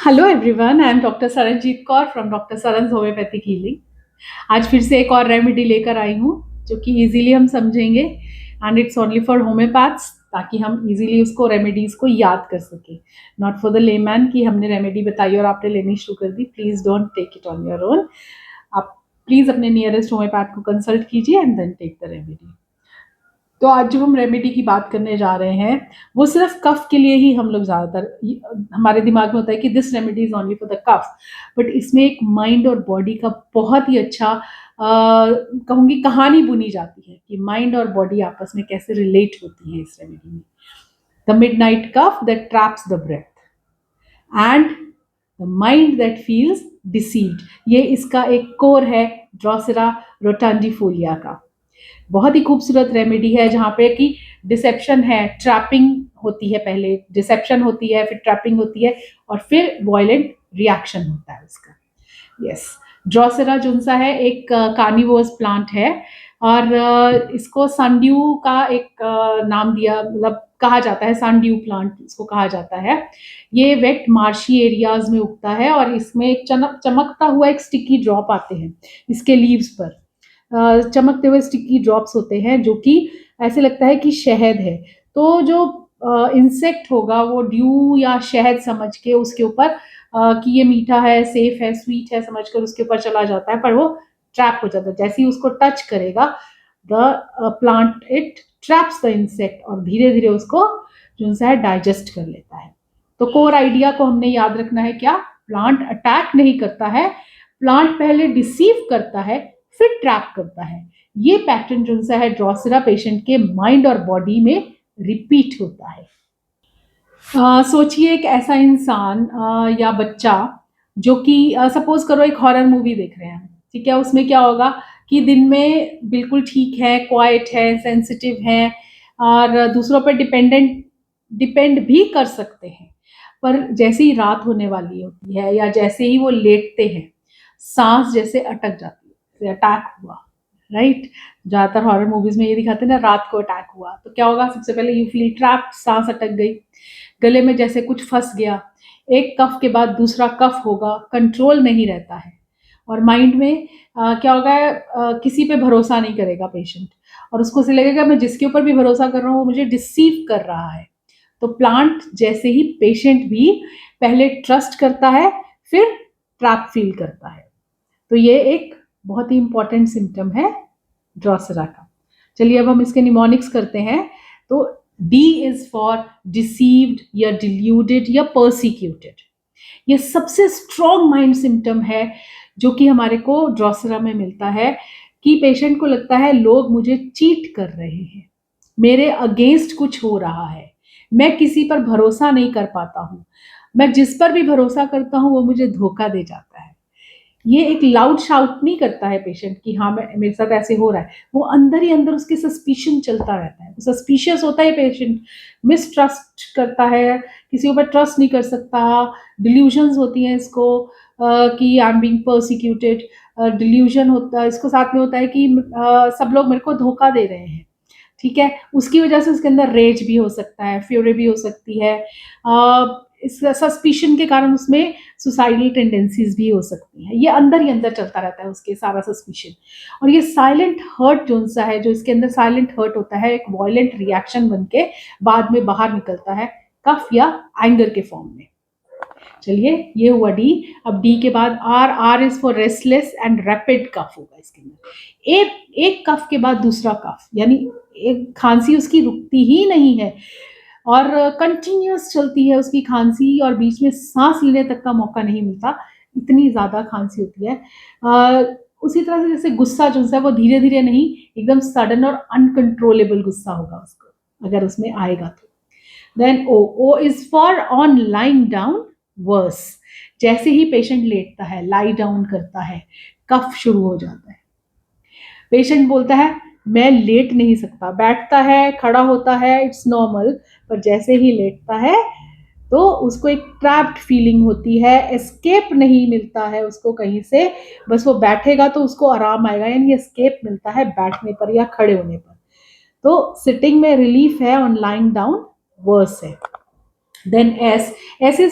Hello everyone, I am doctor Saranjeet Kaur from doctor Saran's homeopathic healing. आज फिर से एक और रेमेडी लेकर आई हूँ जो कि इजीली हम समझेंगे and it's only for homeopaths, ताकि हम इजीली उसको रेमेडीज को याद कर सकें। नॉट फॉर द लेमैन कि हमने रेमेडी बताई और आपने लेनी शुरू कर दी। Please don't take it on your own. आप प्लीज अपने नियरेस्ट होम्योपैथ को कंसल्ट कीजिए and then take the remedy. तो आज जो हम रेमेडी की बात करने जा रहे हैं वो सिर्फ कफ के लिए ही हम लोग ज़्यादातर हमारे दिमाग में होता है कि this remedy is only for the cough. But इसमें एक माइंड और बॉडी का बहुत ही अच्छा कहूँगी कहानी बुनी जाती है कि माइंड और बॉडी आपस में कैसे रिलेट होती है इस रेमेडी में। The mid night cough that traps the breath and the mind that feels deceived, ये इसका एक कोर है ड्रोसेरा रोटांडिफोलिया का। बहुत ही खूबसूरत रेमेडी है जहाँ पे कि डिसेप्शन है, ट्रैपिंग होती है, पहले डिसेप्शन होती है, फिर ट्रैपिंग होती है और फिर वायलेंट रिएक्शन होता है उसका। यस, ड्रोसेरा जुन्सा है एक कार्निवोरस प्लांट है और इसको सनड्यू का एक नाम दिया, मतलब कहा जाता है सनड्यू प्लांट इसको कहा जाता है। ये वेट मार्शी एरियाज में उगता है और इसमें एक चमकता हुआ एक स्टिकी ड्रॉप आते हैं इसके लीव्स पर। चमकते हुए स्टिकी ड्रॉप्स होते हैं जो कि ऐसे लगता है कि शहद है। तो जो इंसेक्ट होगा वो ड्यू या शहद समझ के उसके ऊपर कि ये मीठा है, सेफ है, स्वीट है समझकर उसके ऊपर चला जाता है, पर वो ट्रैप हो जाता है। जैसे ही उसको टच करेगा the plant it traps the insect और धीरे धीरे उसको जो है डाइजेस्ट कर लेता है। तो कोर आइडिया को हमने याद रखना है क्या, प्लांट अटैक नहीं करता है, प्लांट पहले डिसीव करता है फिर ट्रैप करता है। ये पैटर्न जो है ड्रोसेरा पेशेंट के माइंड और बॉडी में रिपीट होता है। सोचिए एक ऐसा इंसान या बच्चा जो कि सपोज करो एक हॉरर मूवी देख रहे हैं, ठीक है। उसमें क्या होगा कि दिन में बिल्कुल ठीक है, क्वाइट है, सेंसिटिव है और दूसरों पर डिपेंड भी कर सकते हैं। पर जैसे ही रात होने वाली होती है या जैसे ही वो लेटते हैं, सांस जैसे अटक जाती है, अटैक हुआ, राइट। ज्यादातर हॉरर मूवीज में ये दिखाते हैं ना, रात को अटैक हुआ तो क्या होगा, सबसे पहले यू फील ट्रैप्ड, सांस अटक गई, गले में जैसे कुछ फंस गया। एक कफ के बाद दूसरा कफ होगा, कंट्रोल नहीं रहता है और माइंड में क्या होगा, किसी पे भरोसा नहीं करेगा पेशेंट और उसको ऐसे लगेगा मैं जिसके ऊपर भी भरोसा कर रहा हूँ वो मुझे डिसीव कर रहा है। तो प्लांट जैसे ही पेशेंट भी पहले ट्रस्ट करता है फिर ट्रैप फील करता है। तो ये एक बहुत ही इंपॉर्टेंट सिम्टम है ड्रोसेरा का। चलिए अब हम इसके निमोनिक्स करते हैं। तो डी इज फॉर डिसीव्ड या डिल्यूडेड या परसिक्यूटेड। ये सबसे स्ट्रॉन्ग माइंड सिम्टम है जो कि हमारे को ड्रोसेरा में मिलता है कि पेशेंट को लगता है लोग मुझे चीट कर रहे हैं, मेरे अगेंस्ट कुछ हो रहा है, मैं किसी पर भरोसा नहीं कर पाता हूँ, मैं जिस पर भी भरोसा करता हूँ वो मुझे धोखा दे जाता है। ये एक लाउड शाउट नहीं करता है पेशेंट कि हाँ मैं मेरे साथ ऐसे हो रहा है, वो अंदर ही अंदर उसके सस्पिशन चलता रहता है, सस्पिशियस होता है पेशेंट, मिसट्रस्ट करता है, किसी ऊपर ट्रस्ट नहीं कर सकता, डिल्यूजन्स होती हैं इसको कि I am being persecuted. Delusion होता है इसको, साथ में होता है कि सब लोग मेरे को धोखा दे रहे हैं, ठीक है। उसकी वजह से उसके अंदर रेज भी हो सकता है, फ्यूरी भी हो सकती है, इस सस्पिशन के कारण उसमें सुसाइडल टेंडेंसीज भी हो सकती हैं। ये अंदर ही अंदर चलता रहता है उसके सारा सस्पिशन। और ये साइलेंट हर्ट जो सा है, जो इसके अंदर साइलेंट हर्ट होता है, एक वायलेंट रिएक्शन बन के बाद में बाहर निकलता है कफ या एंगर के फॉर्म में। चलिए ये हुआ डी। अब डी के बाद R, R is for restless and rapid cough होगा इसके अंदर। एक कफ के बाद दूसरा कफ, यानी एक खांसी उसकी रुकती ही नहीं है और कंटिन्यूस चलती है उसकी खांसी और बीच में सांस लेने तक का मौका नहीं मिलता, इतनी ज्यादा खांसी होती है। उसी तरह से जैसे गुस्सा जो है वो धीरे धीरे नहीं, एकदम सडन और अनकंट्रोलेबल गुस्सा होगा उसको अगर उसमें आएगा तो। Then O, O is for on lying down worse. जैसे ही पेशेंट लेटता है, लाई डाउन करता है, कफ शुरू हो जाता है। पेशेंट बोलता है मैं लेट नहीं सकता, बैठता है, खड़ा होता है, इट्स नॉर्मल, पर जैसे ही लेटता है तो उसको एक ट्रैप्ड फीलिंग होती है, एस्केप नहीं मिलता है उसको कहीं से। बस वो बैठेगा तो उसको आराम आएगा, यानी एस्केप मिलता है बैठने पर या खड़े होने पर। तो सिटिंग में रिलीफ है, ऑन लाइंग डाउन वर्स है। देन एस, ऐसे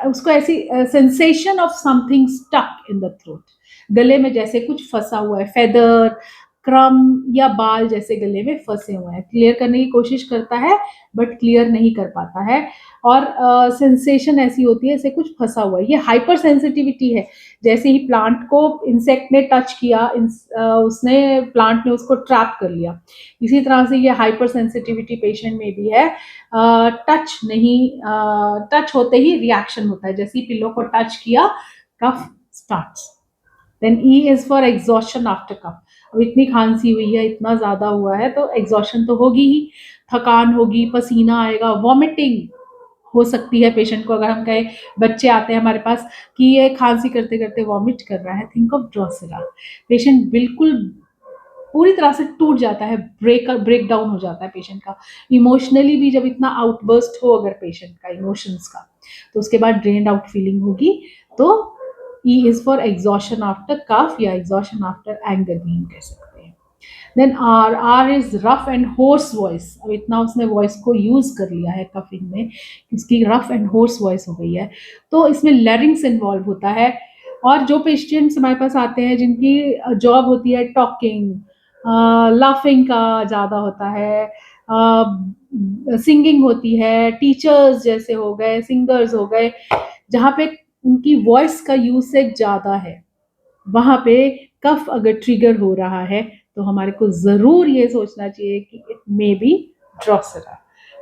उसको ऐसी sensation of something stuck in the throat, गले में जैसे कुछ फंसा हुआ है, फेदर, क्रम या बाल जैसे गले में फंसे हुए हैं। क्लियर करने की कोशिश करता है बट क्लियर नहीं कर पाता है। और सेंसेशन ऐसी होती है जैसे कुछ फंसा हुआ है। ये हाइपर सेंसिटिविटी है। जैसे ही प्लांट को इंसेक्ट ने टच किया, उसने प्लांट ने उसको ट्रैप कर लिया। इसी तरह से ये हाइपर सेंसिटिविटी पेशेंट में भी है। टच नहीं, टच होते ही रिएक्शन होता है। जैसे ही पिलो को टच किया, cough starts. Then E is for exhaustion after cough. अब इतनी खांसी हुई है, इतना ज्यादा हुआ है, तो एग्जॉशन तो होगी ही, थकान होगी, पसीना आएगा, वॉमिटिंग हो सकती है पेशेंट को। अगर हम कहें, बच्चे आते हैं हमारे पास कि ये खांसी करते करते वॉमिट कर रहा है, थिंक ऑफ ड्रोसेरा। पेशेंट बिल्कुल पूरी तरह से टूट जाता है, ब्रेक डाउन हो जाता है पेशेंट का। इमोशनली भी जब इतना आउटबर्स्ट हो अगर पेशेंट का इमोशंस का, तो उसके बाद ड्रेन्ड आउट फीलिंग होगी। तो E is for exhaustion after cough या एग्जॉशन आफ्टर एंगर भी हम कह सकते हैं। Then R, R is rough and hoarse voice. अब इतना उसने वॉइस को यूज कर लिया है कफिंग में, उसकी रफ एंड होर्स वॉइस हो गई है, तो इसमें लैरिंग्स इन्वॉल्व होता है। और जो पेशेंट्स हमारे पास आते हैं जिनकी जॉब होती है टॉकिंग, लाफिंग का ज़्यादा होता है, सिंगिंग होती है, टीचर्स जैसे हो गए, सिंगर्स हो गए, जहाँ पे उनकी वॉइस का यूसेज ज़्यादा है, वहाँ पे कफ अगर ट्रिगर हो रहा है तो हमारे को ज़रूर ये सोचना चाहिए कि इट मे बी ड्रोसेरा।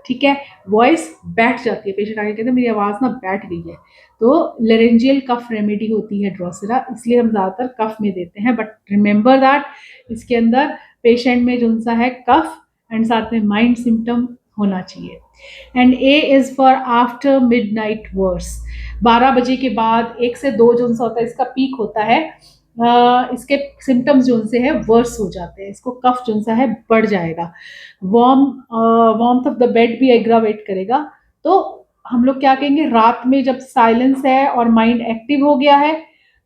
ठीक है, वॉइस बैठ जाती है, पेशेंट आगे कहते हैं मेरी आवाज़ ना बैठ गई है, तो लेरेंजियल कफ रेमेडी होती है ड्रोसेरा, इसलिए हम ज़्यादातर कफ में देते हैं। बट रिमेंबर दैट इसके अंदर पेशेंट में जो सा है कफ एंड साथ में माइंड सिम्टम होना चाहिए। And A is for after mid night worse. 12 बजे के बाद 1 से 2 जो सा होता है, इसका पीक होता है। इसके सिम्टम्स जो से है वर्स हो जाते हैं, इसको कफ जो सा है बढ़ जाएगा, वार्मथ ऑफ द बेड भी एग्रावेट करेगा। तो हम लोग क्या कहेंगे, रात में जब साइलेंस है और माइंड एक्टिव हो गया है,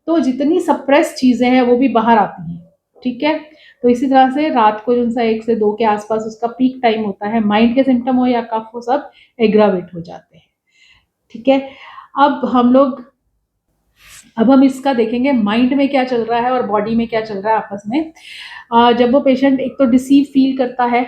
तो जितनी सप्रेस चीजें हैं वो भी बाहर आती हैं। ठीक है, तो इसी तरह से रात को जो सा 1 से 2 के आसपास उसका पीक टाइम होता है, माइंड के सिम्टम हो या कफ हो, सब एग्रावेट हो जाते हैं। ठीक है, अब हम इसका देखेंगे माइंड में क्या चल रहा है और बॉडी में क्या चल रहा है आपस में। जब वो पेशेंट एक तो डिसीव फील करता है,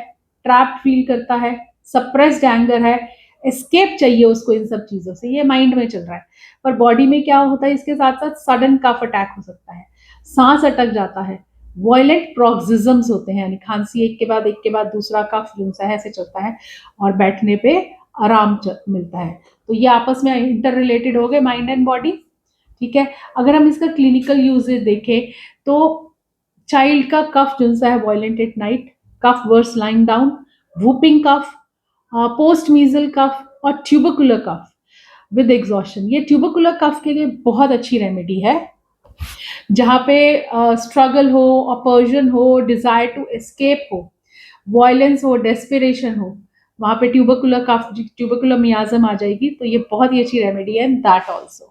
ट्रैप्ड फील करता है, सप्रेस्ड एंगर है, एस्केप चाहिए उसको इन सब चीज़ों से, ये माइंड में चल रहा है। पर बॉडी में क्या होता है, इसके साथ साथ सडन कफ अटैक हो सकता है, सांस अटक जाता है, वॉयलेंट प्रोक्सिज्म्स होते हैं, यानी खांसी एक के बाद दूसरा कफ जो है ऐसे चलता है, और बैठने पे आराम मिलता है। तो ये आपस में इंटर रिलेटेड हो गए, माइंड एंड बॉडी। ठीक है, अगर हम इसका क्लिनिकल यूजेज देखें तो चाइल्ड का कफ जो सा है violent at night, cough worse lying down, whooping cough, post measle cough और ट्यूबरकुलर कफ विद एग्जॉशन। ये ट्यूबरकुलर कफ के लिए बहुत अच्छी रेमेडी है। जहाँ पे स्ट्रगल हो, अपर्जन हो, डिजायर टू एस्केप हो, वायलेंस हो, डेस्पिरेशन हो, वहाँ पे ट्यूबरकुलर कफ, ट्यूबरकुलर मियाजम आ जाएगी। तो ये बहुत ही अच्छी रेमेडी है दैट ऑल्सो।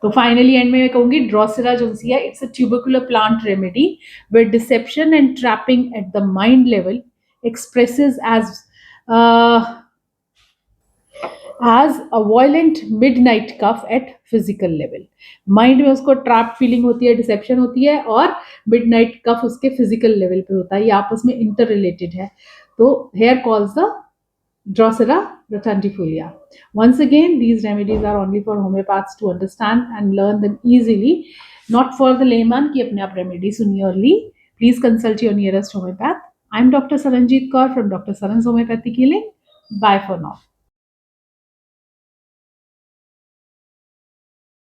तो फाइनली एंड में मैं कहूंगी ड्रोसेरा जो सी है, it's a tubercular plant remedy with dissipation and trapping at the mind level expresses as a violent midnight cough at physical level। Mind में उसको ट्रैप फीलिंग होती है, डिसेप्शन होती है, और मिडनाइट कफ उसके फिजिकल लेवल पे होता है, ये आपस में इंटर रिलेटेड है। तो here calls the Drosera rotundifolia. Once again, these remedies are only for homeopaths to understand and learn them easily, not for the layman कि अपने आप remedy सुनिए और ली। Please consult your nearest homeopath. I'm Dr. Saranjeet Kaur from Dr. Saran's Homeopathic Healing. Bye for now.